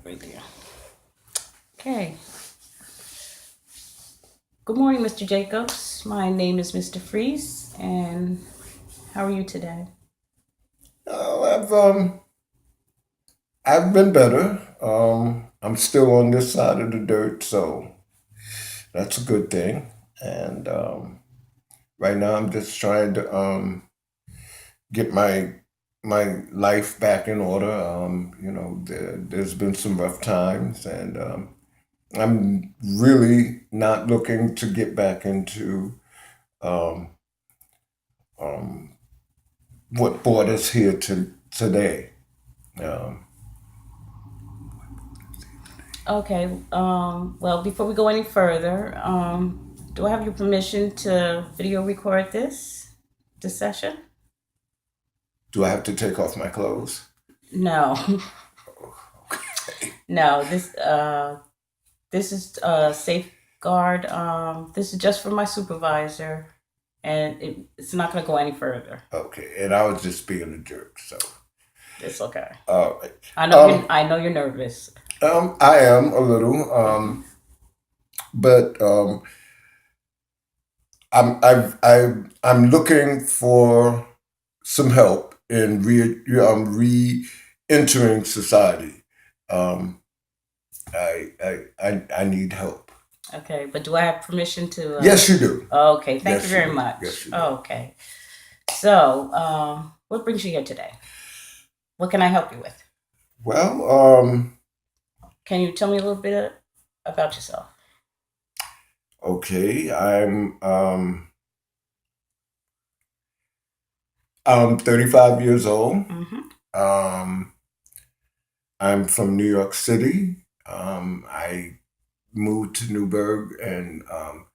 Right there. Okay. Good morning, Mr. Jacobs. My name is Mr. Freeze, and how are you today? Oh, I've been better. I'm still on this side of the dirt, so that's a good thing. And right now, I'm just trying to get my life back in order. There's been some rough times, and I'm really not looking to get back into um, um, what brought us here to today. Um, Okay. Well, before we go any further, do I have your permission to video record this session? do I have to take off my clothes? No, Okay. no. This is safeguard. This is just for my supervisor, and it's not going to go any further. Okay, and I was just being a jerk. So, It's okay. all right. I know you. Um, I know you're nervous. I am a little, Hmm. but I'm looking for some help in re-entering society. Um, I need help. Okay, but do I have permission to? Yes, you do. Okay, thank you Yes, you very do. Yes, much. you do. Okay, so what brings you here today? What can I help you with? Well, Can you tell me a little bit about yourself? okay. I'm 35 years old. Mm-hmm. Um, I'm from New York City. I moved to Newburgh and, um,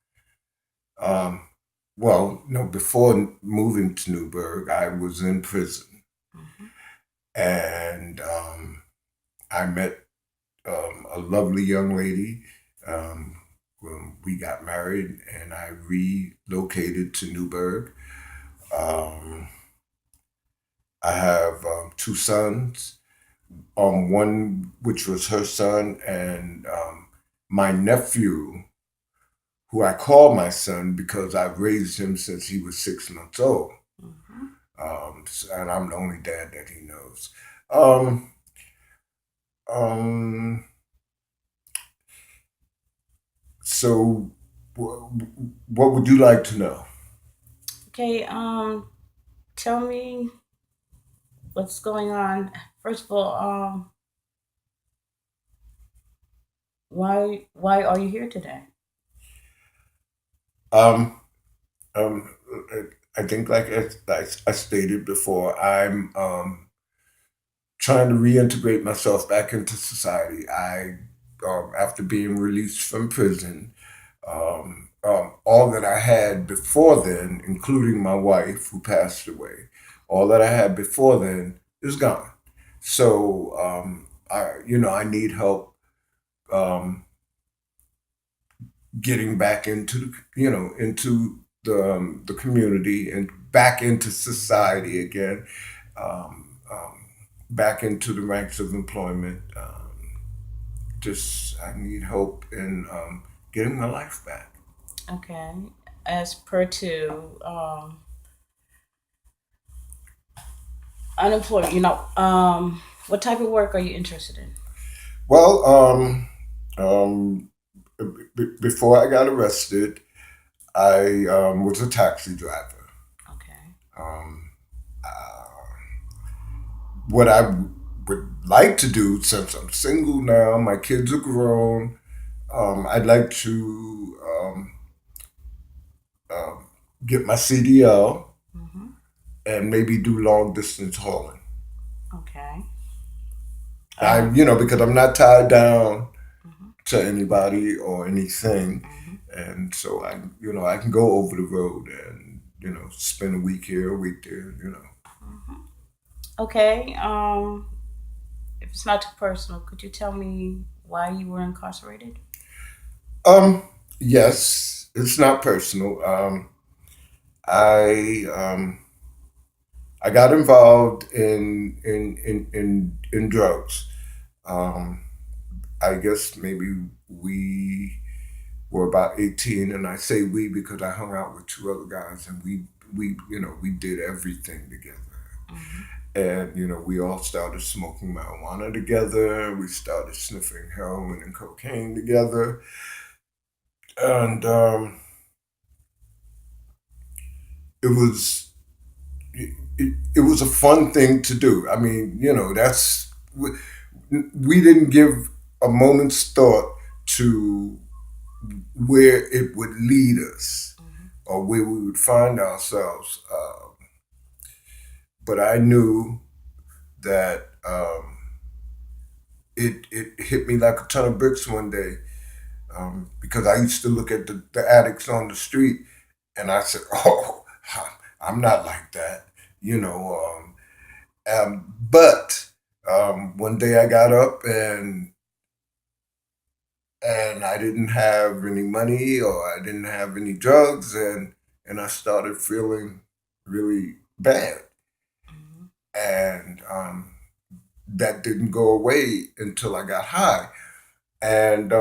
well, no, before moving to Newburgh, I was in prison. Mm-hmm. And I met a lovely young lady. When we got married, and I relocated to Newburgh. Um, I have two sons. One which was her son, and my nephew, who I call my son because I've raised him since he was 6 months old. Mm-hmm. And I'm the only dad that he knows. Um, um, so, what would you like to know? Okay. Tell me what's going on. First of all, why are you here today? Um, um, I think, like I stated before, I'm trying to reintegrate myself back into society. After being released from prison, all that I had before then, including my wife who passed away, all that I had before then is gone. So, I need help um, getting back into the community and back into society again, back into the ranks of employment. Just I need help in getting my life back. Okay. As per to unemployed, what type of work are you interested in? Well, um, before I got arrested, I was a taxi driver. Okay. Um, uh, what I would like to do, since I'm single now, my kids are grown, I'd like to um, get my CDL Mm-hmm. and maybe do long distance hauling. Okay. I, Um. because I'm not tied down Mhm, to anybody or anything, mhm, and so I can go over the road and spend a week here, a week there. mhm. Okay. If it's not too personal, could you tell me why you were incarcerated? Um, yes, it's not personal. I got involved in drugs. Um, I guess maybe we were about 18, and I say we because I hung out with two other guys, and we did everything together. Mm-hmm. And we all started smoking marijuana together. We started sniffing heroin and cocaine together, and it was it was a fun thing to do. I mean, that's we didn't give a moment's thought to where it would lead us Mm-hmm. or where we would find ourselves. But I knew that it hit me like a ton of bricks one day, because I used to look at the addicts on the street, and I said, "Oh, I'm not like that," you know. But one day I got up, and I didn't have any money or I didn't have any drugs, and I started feeling really bad, Mm-hmm. and that didn't go away until I got high, and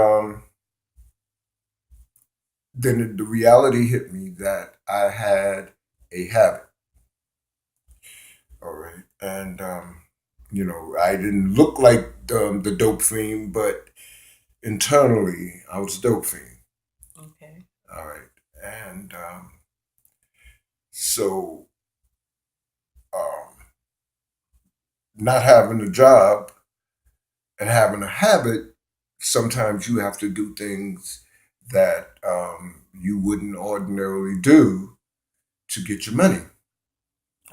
then the reality hit me that I had a habit. All right, and I didn't look like the dope fiend, but internally I was a dope fiend. Okay. All right, and so um, not having a job and having a habit, sometimes you have to do things that you wouldn't ordinarily do to get your money,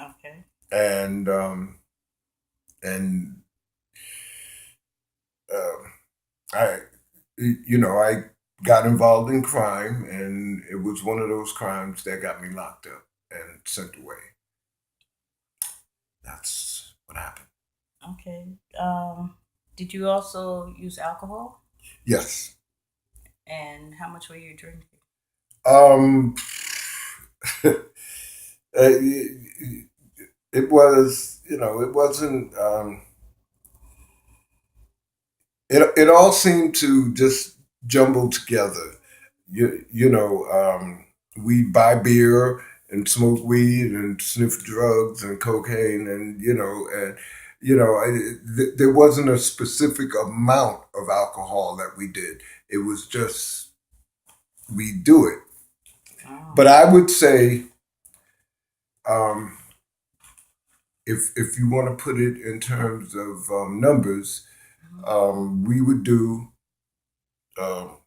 Okay. and and um, I I got involved in crime, and it was one of those crimes that got me locked up and sent away. That's what happened. Okay. Did you also use alcohol? Yes. And how much were you drinking? Um, it was, it wasn't. It all seemed to just jumble together. We buy beer and smoke weed and sniff drugs and cocaine, and there wasn't a specific amount of alcohol that we did. It was just we do it. But Oh. I would say, um, if you want to put it in terms of numbers, Mhm. we would do. Um,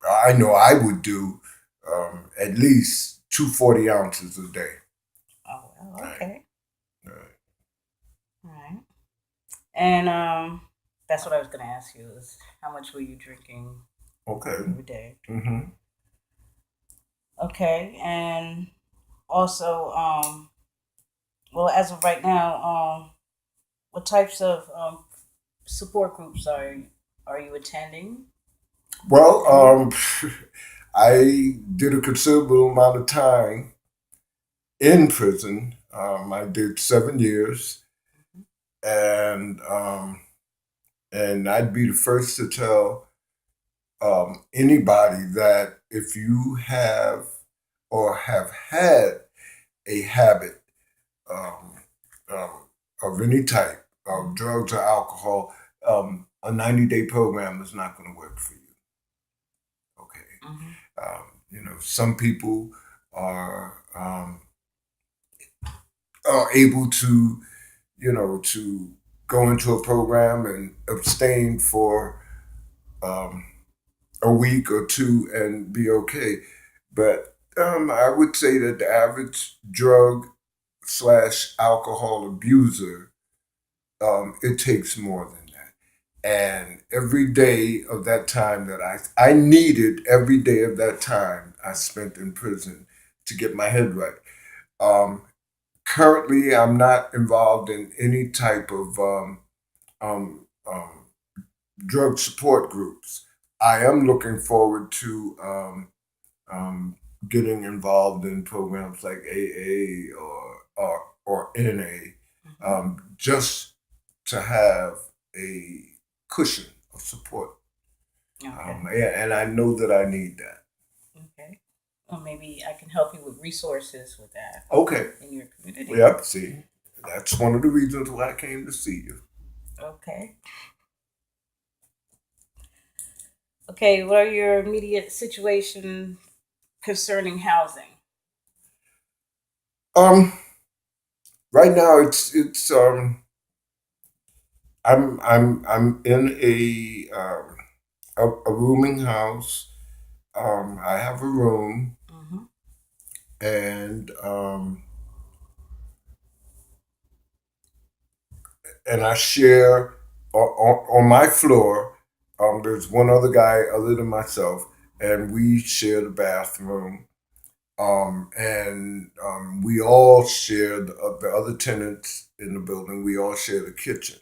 I know I would do at least 240 ounces a day. Oh, well, Right. okay. Right. All right. And that's what I was going to ask you is how much were you drinking Okay. every day? Mm-hmm. Okay. And also, well, as of right now, what types of support groups are you attending? Well, Any? I did a considerable amount of time in prison. I did 7 years, and I'd be the first to tell anybody that if you have or have had a habit, um, um, of any type of Mhm. drugs or alcohol, a 90-day program is not going to work for you. Okay. Mhm. Some people are are able to, to go into a program and abstain for um, a week or two and be okay. But I would say that the average drug slash alcohol abuser, it takes more than that. And every day of that time that I needed every day of that time I spent in prison to get my head right. Um, Currently, I'm not involved in any type of um, um, drug support groups. I am looking forward to um, getting involved in programs like AA or NA, Mhm. just to have a cushion of support. Okay. Yeah, and I know that I need that. Okay. Well, maybe I can help you with resources with that Okay. in your community. Yep. See, that's one of the reasons why I came to see you. Okay. Okay. What are your immediate situation concerning housing? Um, right now it's I'm in a rooming house. I have a room, Mm-hmm. and I share on my floor. There's one other guy other than myself, and we share the bathroom. And we all share the other tenants in the building. We all share the kitchen.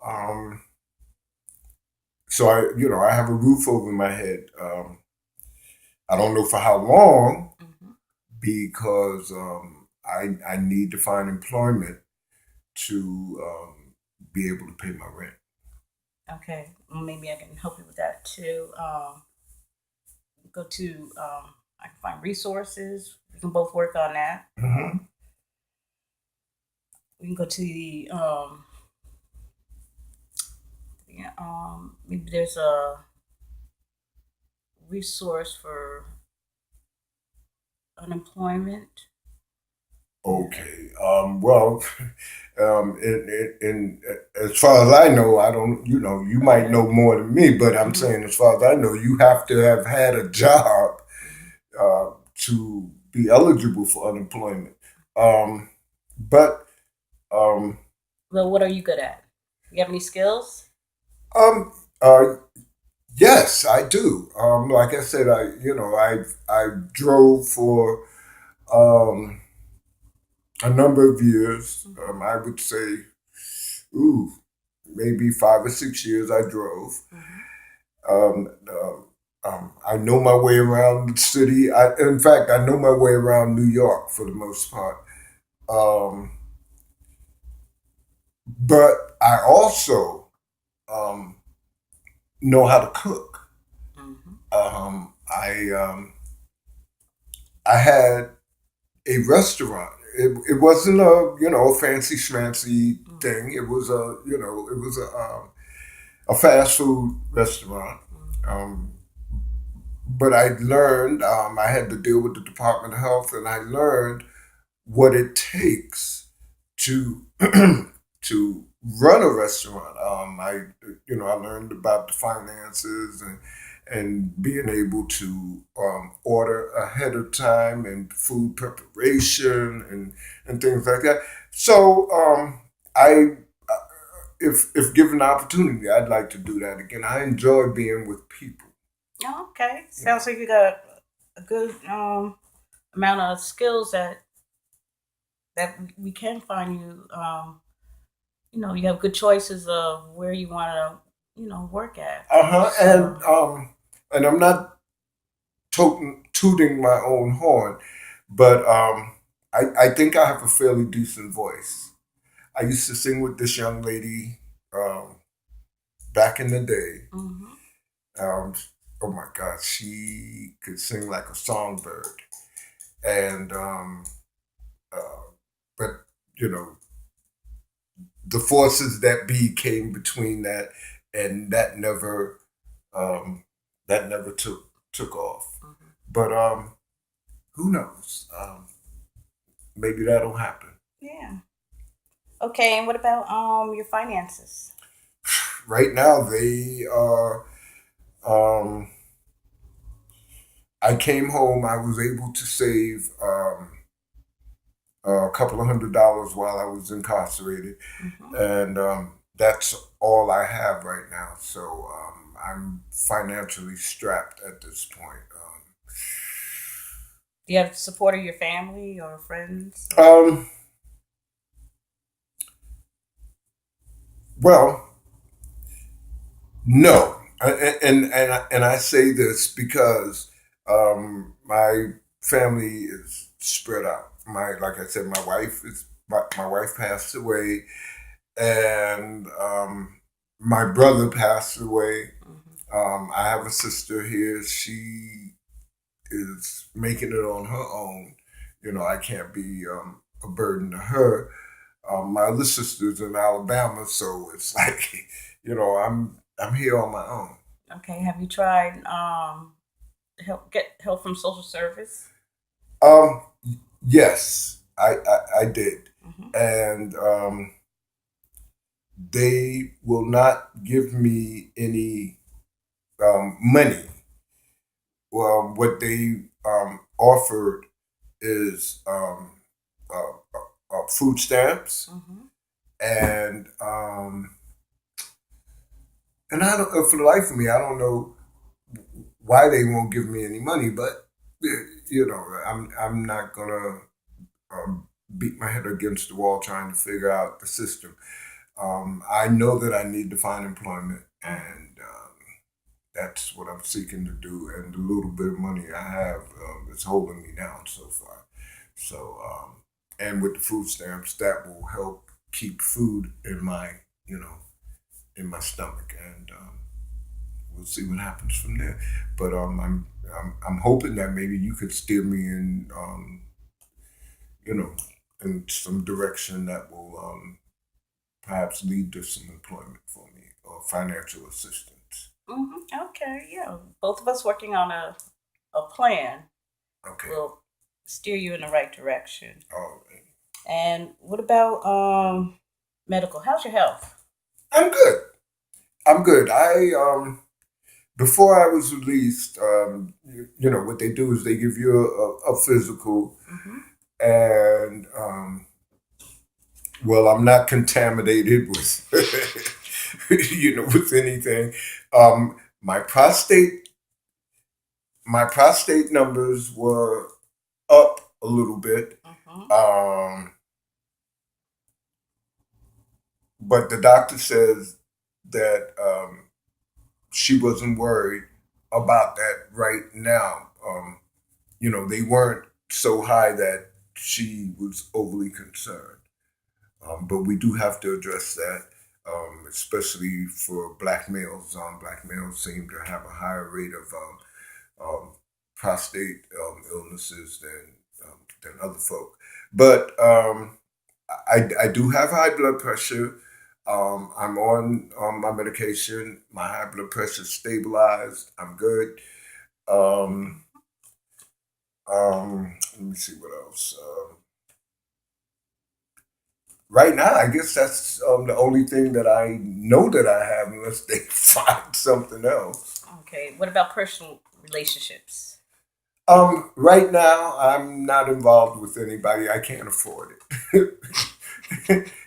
Um, so I have a roof over my head. I don't know for how long Mm-hmm. because I need to find employment to be able to pay my rent. Okay. Well, maybe I can help you with that too. Go to I can find resources. We can both work on that. Mm-hmm. We can go to the yeah, maybe there's a resource for unemployment. Yeah. Okay. Well, in as far as I know, I don't. You might Okay. know more than me, but I'm Mm-hmm. saying as far as I know, you have to have had a job to be eligible for unemployment. Um, but um, Well, what are you good at? You have any skills? um, uh, yes, I do. Like I said, I drove for um, a number of years. Mm-hmm. I would say, ooh, maybe 5 or 6 years I drove. Mm-hmm. I know my way around the city. In fact, I know my way around New York for the most part. Um, but I also um, know how to cook. Mm-hmm. I had a restaurant. It wasn't a fancy schmancy Mm-hmm. thing. It was a fast food restaurant. Mm-hmm. Um, but I learned. I had to deal with the Department of Health, and I learned what it takes to to run a restaurant. I learned about the finances and being able to order ahead of time and food preparation and things like that. So I. If given the opportunity, I'd like to do that again. I enjoy being with people. Oh, okay. You know. Sounds like you got a good amount of skills that we can find you. You have good choices of where you want to, work at. Uh-huh. So, And I'm not tooting my own horn, but I think I have a fairly decent voice. I used to sing with this young lady um, back in the day. hmm Um, oh my God, she could sing like a songbird, and uh, but you know the forces that be came between that, and um, that never took off. hmm But who knows? Maybe that'll happen. yeah. Okay, and what about your finances? Right now, they are. Um, I came home. I was able to save a couple of $100 while I was incarcerated, hmm and that's all I have right now. So I'm financially strapped at this point. Do you have support of your family or friends? Um, well, no, and I say this because my family is spread out. Like I said, my wife passed away, and my brother passed away. hmm I have a sister here. She is making it on her own. I can't be a burden to her. My other sister's in Alabama, so it's like, I'm here on my own. Okay. Have you tried get help from social service? Um, yes, I did, Hmm. and they will not give me any money. Well, what they offered is food stamps, Hmm. and I don't, for the life of me, I don't know why they won't give me any money, but I'm not gonna beat my head against the wall trying to figure out the system. I know that I need to find employment, and that's what I'm seeking to do. And the little bit of money I have is holding me down so far. So, and with the food stamps, that will help keep food in my, you know, in my stomach, and we'll see what happens from there. But I'm hoping that maybe you could steer me in, you know, in some direction that will perhaps lead to some employment for me or financial assistance. Hmm. Okay. Yeah. Both of us working on a plan Okay. will steer you in the right direction. All right. And what about medical? How's your health? I'm good. I'm good. I before I was released, what they do is they give you a physical, Hmm. and well, I'm not contaminated with, with anything. Um, my prostate, my prostate numbers were up a little bit, Hmm. um, but the doctor says that she wasn't worried about that right now. They weren't so high that she was overly concerned. But we do have to address that, especially for black males. Black males seem to have a higher rate of prostate illnesses than other folk. But I do have high blood pressure. I'm on my medication. My high blood pressure is stabilized. I'm good. Um, let me see what else. Right now, I guess that's the only thing that I know that I have, unless they find something else. Okay. What about personal relationships? Right now, I'm not involved with anybody. I can't afford it.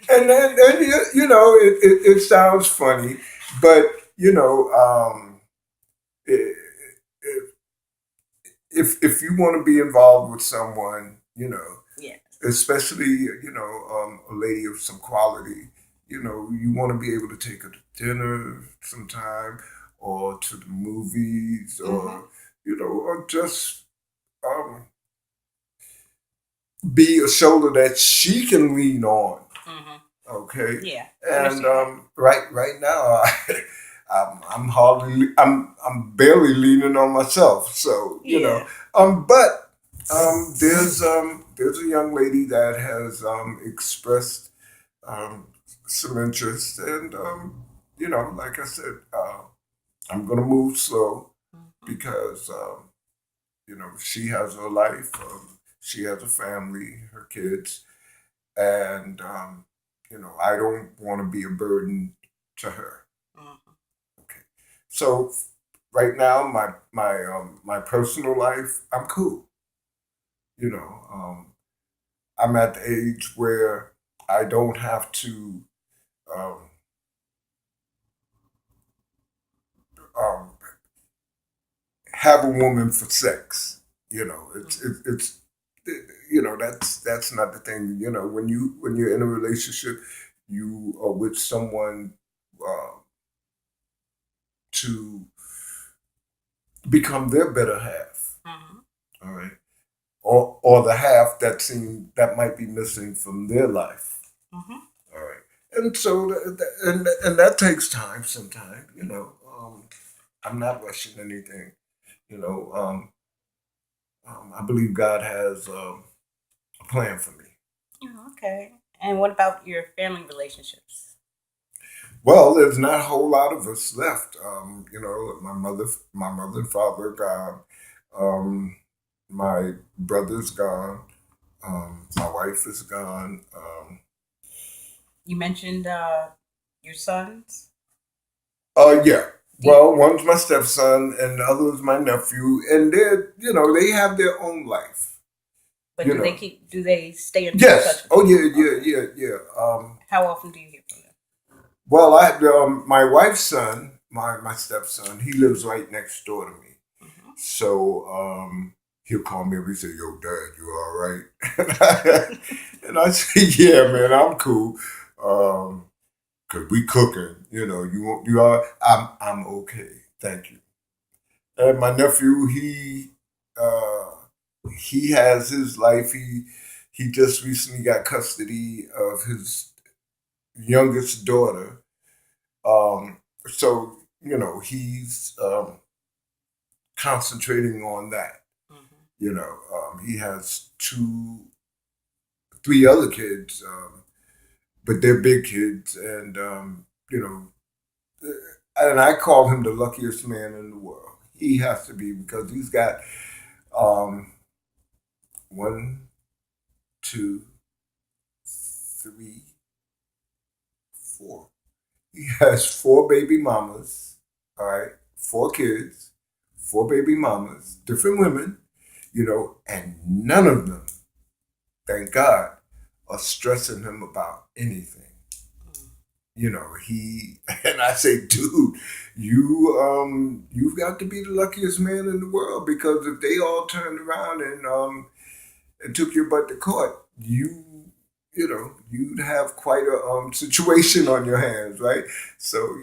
And it sounds funny, but i- if you want to be involved with someone, Yeah. especially a lady of some quality, you want to be able to take her to dinner sometime, or to the movies, Hmm. or just um, be a shoulder that she can lean on. Hmm. Okay, Yeah. I and understand that. right now, I'm barely leaning on myself. So Yeah. but there's a young lady that has expressed um, some interest, and like I said, I'm gonna move slow Hmm. because she has her life, she has a family, her kids, and I don't want to be a burden to her. Hmm. Okay, so right now, my personal life, I'm cool. You know, I'm at the age where I don't have to um, um, have a woman for sex. It's that's not the thing. When you're in a relationship, you are with someone uh, to become their better half. Hmm. All right, or the half that might be missing from their life. Hmm. All right, and so and that takes time sometimes. I'm not rushing anything. You know, I believe God has a plan for me. Oh, okay. And what about your family relationships? Well, there's not a whole lot of us left. My mother and father are gone. Um, my brother's gone. My wife is gone. You mentioned your sons. Yeah. Yeah. Well, one's my stepson, and the other is my nephew, and they have their own life. But You do they know. keep? Do they stay in touch Yes. with Oh, you? yeah, yeah, Okay. yeah, yeah. How often do you hear from them? Well, my wife's son, my stepson. He lives right next door to me. Hmm. So he'll call me and say, "Yo, Dad, you all right?" And I say, "Yeah, man, I'm cool. Cause we cooking. You are. I'm okay. Thank you." And my nephew, uh, he has his life. He just recently got custody of his youngest daughter. So he's concentrating on that. Hmm. He has three other kids, but they're big kids, and and I call him the luckiest man in the world. He has to be because he's got um, one, two, three, four. He has four baby mamas. All right, four kids, four baby mamas, different women. And none of them, thank God, are stressing him about anything. He and I say, dude, you've got to be the luckiest man in the world because if they all turned around and took your butt to court, you'd have quite a situation on your hands, right? So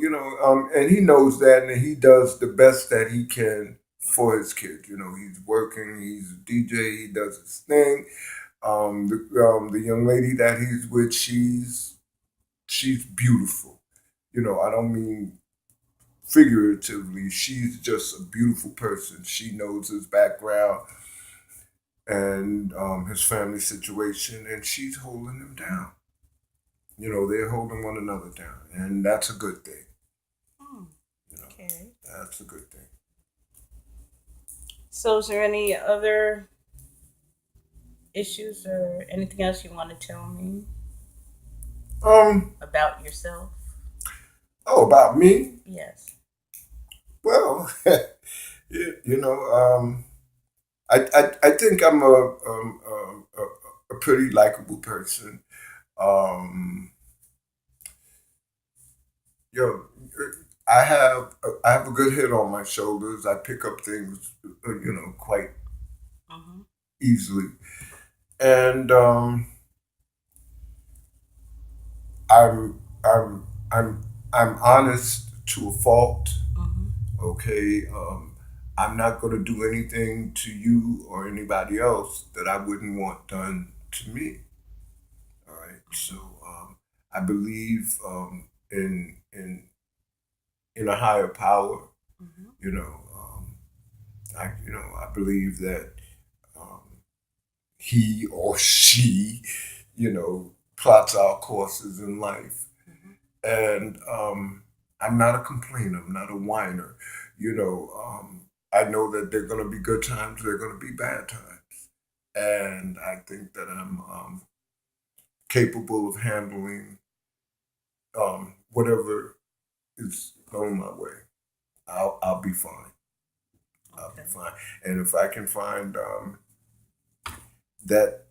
and he knows that, and he does the best that he can for his kids. He's working, he's a DJ, he does his thing. The young lady that he's with, she's beautiful. I don't mean figuratively. She's just a beautiful person. She knows his background and his family situation, and she's holding him down. They're holding one another down, and that's a good thing. Hmm. You know, Okay. that's a good thing. So, is there any other issues or anything else you want to tell me Um. about yourself? Oh, about me? Yes. Well, you know, I think I'm a pretty likable person. Um, yo, I have a good head on my shoulders. I pick up things, quite Mm-hmm. easily, and I'm I'm honest to a fault. Mm-hmm. Okay, I'm not going to do anything to you or anybody else that I wouldn't want done to me. All right, so I believe in a higher power. Mm-hmm. You know, I believe that um, he or she, plots our courses in life. Mm-hmm. And I'm not a complainer. I'm not a whiner. I know that there are going to be good times. There are going to be bad times, and I think that I'm capable of handling whatever is going my way. I'll be fine. I'll be Okay. fine. And if I can find that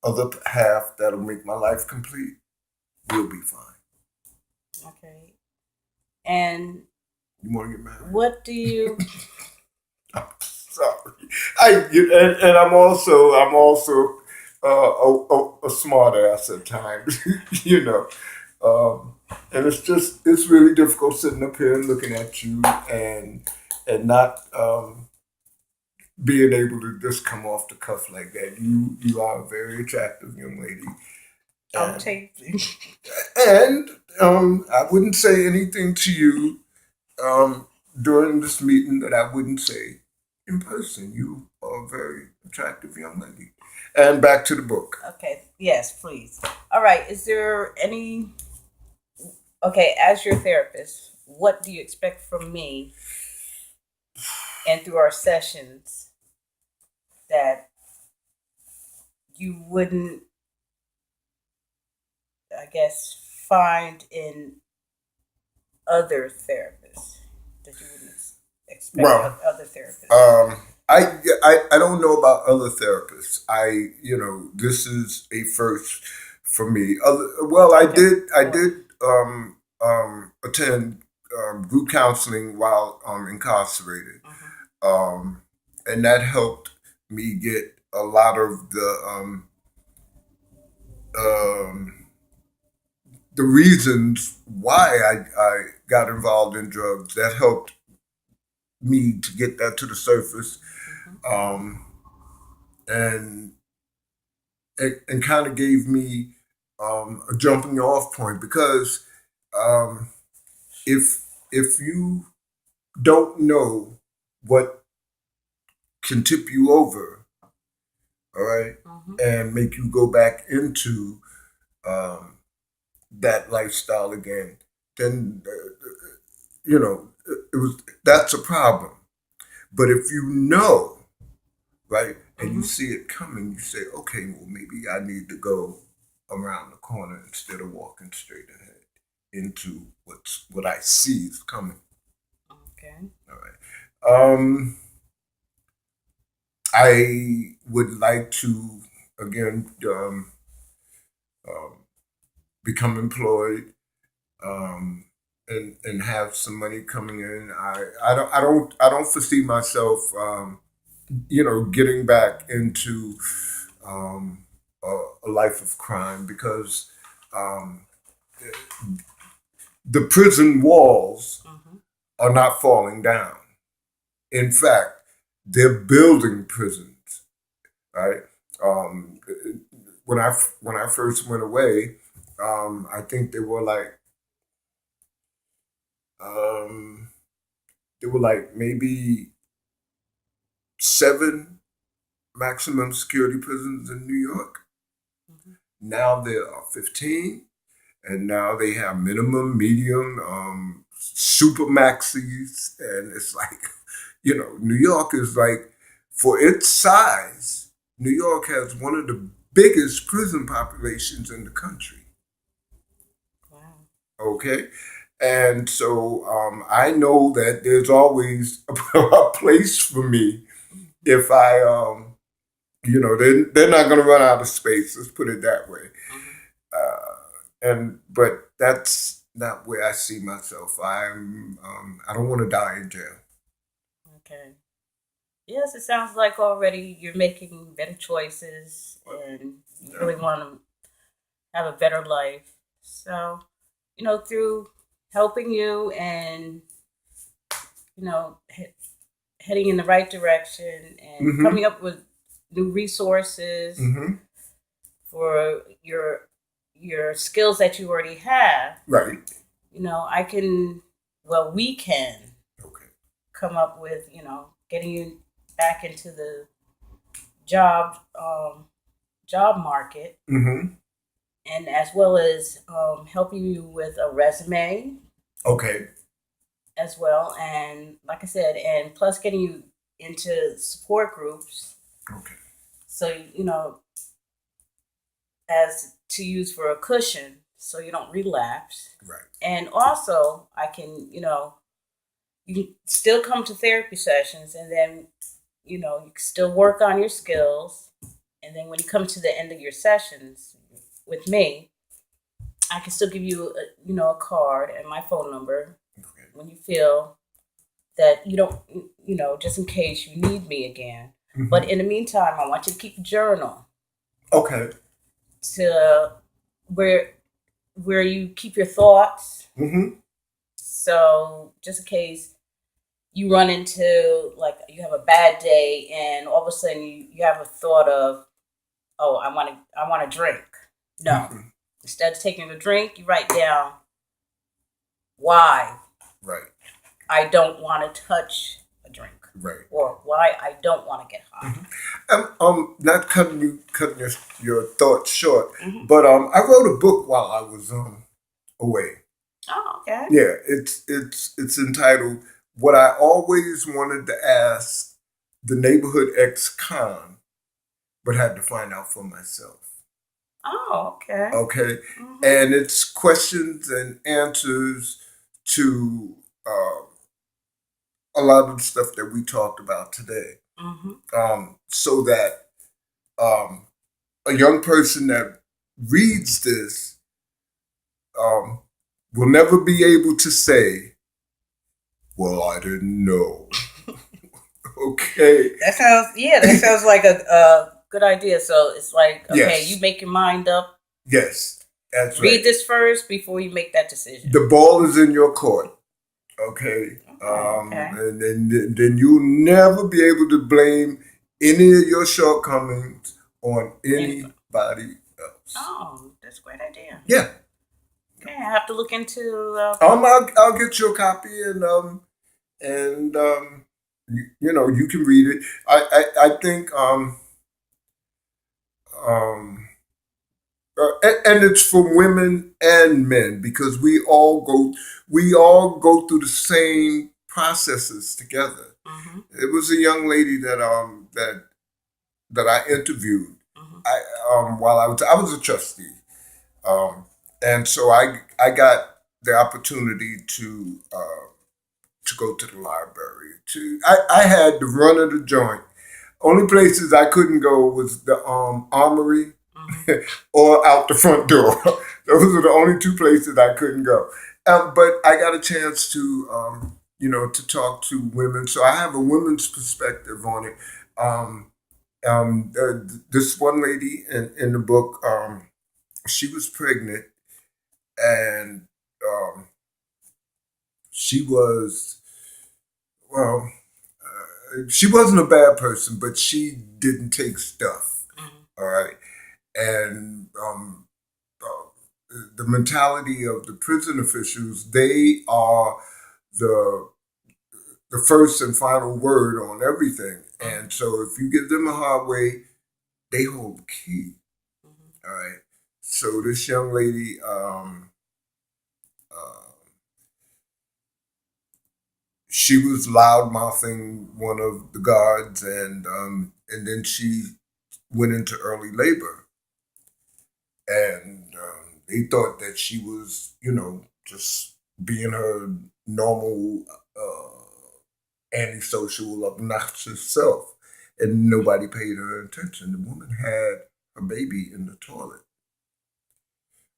other half that'll make my life complete, we'll be fine. Okay. And You want to get married? what do you? I'm sorry. And I'm also a smart ass at times, you know. And it's really difficult sitting up here and looking at you and not being able to just come off the cuff like that. You are a very attractive young lady, I'm and taping. and I wouldn't say anything to you um, during this meeting that I wouldn't say in person. You are a very attractive young lady. And back to the book. Okay. Yes, please. All right. Is there any? Okay, as your therapist, what do you expect from me and through our sessions that you wouldn't, I guess, find in other therapists that you wouldn't expect Well, other therapists? I don't know about other therapists. This is a first for me. Well, Okay. I Well, did attend group counseling while incarcerated, mhm. um, and that helped me get a lot of um, the reasons why I got involved in drugs. That helped me to get that to the surface. Mhm. Um, and and kind of gave me a jumping off point because um, if you don't know what can tip you over, all right, Mhm. and make you go back into um, that lifestyle again, then it was that's a problem. But if you know, right, and you Mhm. see it coming, you say, okay, well, maybe I need to go around the corner instead of walking straight ahead into what I see is coming. Okay. All right. I would like to again um, become employed and have some money coming in. I don't foresee myself getting back into um, a life of crime because um, the prison walls Mhm. are not falling down. In fact, they're building prisons. Right? Um, when I first went away, I think um, there were like maybe 7 maximum security prisons in New York. Mhm. Now there are 15, and now they have minimum, medium, super maxis, and it's like, New York is like, for its size, New York has one of the biggest prison populations in the country. Wow. Okay. And so I know that there's always a place for me Mhm. if they're not going to run out of space. Let's put it that way. Mhm. But that's not where I see myself. I don't want to die in jail. Okay. Yes, it sounds like already you're making better choices and you Yeah. really want to have a better life. So, through helping you and, you know, he- heading in the right direction and Mm-hmm. coming up with new resources Mm-hmm. for your skills that you already have, Right. I can, well, we can Okay. come up with, getting you back into the job job market, Mm-hmm. and as well as helping you with a resume Okay. as well, and like I said, and plus getting you into support groups, Okay. so as to use for a cushion, so you don't relapse. Right. And also, I can, you can still come to therapy sessions, and then you can still work on your skills, and then when you come to the end of your sessions with me, I can still give you a card and my phone number Okay. when you feel that you don't, just in case you need me again. But Mm-hmm. in the meantime, I want you to keep a journal Okay. to where you keep your thoughts. Mm-hmm. So just in case you run into, like, you have a bad day and all of a sudden you have a thought of, oh, I want to drink. No, Mm-hmm. Instead of taking a drink, you write down why Right. I don't want to touch a drink, Right. or why I don't want to get high. Not cutting your thoughts short, Mm-hmm. but I wrote a book while I was away. Oh, okay. Yeah, it's entitled "What I Always Wanted to Ask the Neighborhood Ex-Con, but had to find out for myself." Oh, okay. Okay, Mm-hmm. and it's questions and answers to a lot of the stuff that we talked about today. Mm-hmm. So that um, a young person that reads this um, will never be able to say, "Well, I didn't know." Okay. That sounds like a good idea. So it's like, okay, you Yes. make your mind up. Yes. That's right. Read this first before you make that decision. The ball is in your court. Okay. Oh, okay. And then you'll never be able to blame any of your shortcomings on anybody else. Oh, that's a great idea. Yeah. Okay, I have to look into. I'll get you a copy and you can read it. I think um and it's for women and men because we all go through the same processes together. Mm-hmm. It was a young lady that I interviewed. Mm-hmm. While I was a trustee, um, and so I got the opportunity to go to the library. I had the run of the joint. Only places I couldn't go was the armory or out the front door. Those were the only two places I couldn't go. But I got a chance to talk to women. So I have a women's perspective on it. This one lady in the book, she was pregnant and she was, well, she wasn't a bad person, but she didn't take stuff. All right. And the mentality of the prison officials, they are the the first and final word on everything. And so if you give them a hard way, they hold the key. All right. So this young lady, uh, she was loud mouthing one of the guards, and then she went into early labor, and they thought that she was, just being her normal, antisocial, obnoxious self, and nobody paid her attention. The woman had her baby in the toilet.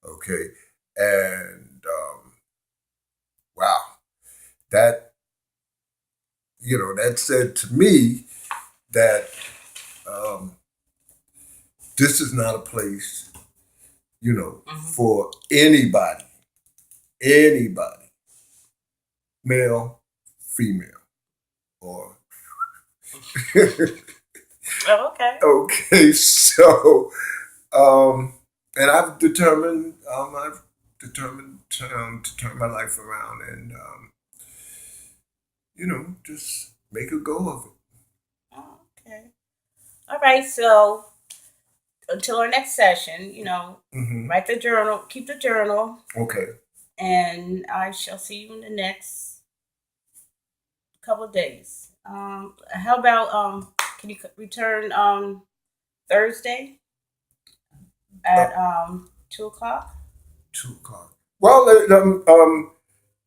Okay, and wow, that that said to me that um, this is not a place, for anybody, male, female, or Oh, okay. okay. So, and I've determined to turn my life around and just make a go of it. Oh, okay. All right. So until our next session, write the journal, keep the journal, Okay. and I shall see you in the next couple of days. How about can you return Thursday Uh, at 2 o'clock? 2 o'clock. Well,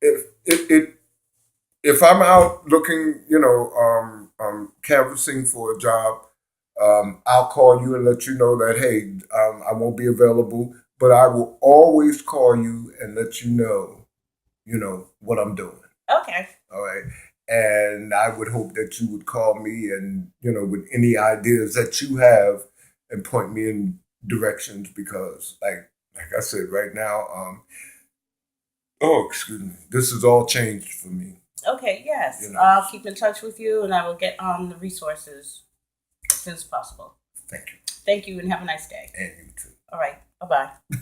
if if I'm out looking, canvassing for a job, I'll call you and let you know that hey, I won't be available, but I will always call you and let you know what I'm doing. Okay. All right. And I would hope that you would call me and, with any ideas that you have and point me in directions because like I said, right now, oh, excuse me, this has all changed for me. Okay. Yes. I'll keep in touch with you, and I will get on the resources as soon as possible. Thank you. Thank you, and have a nice day. And you too. All right. Bye bye.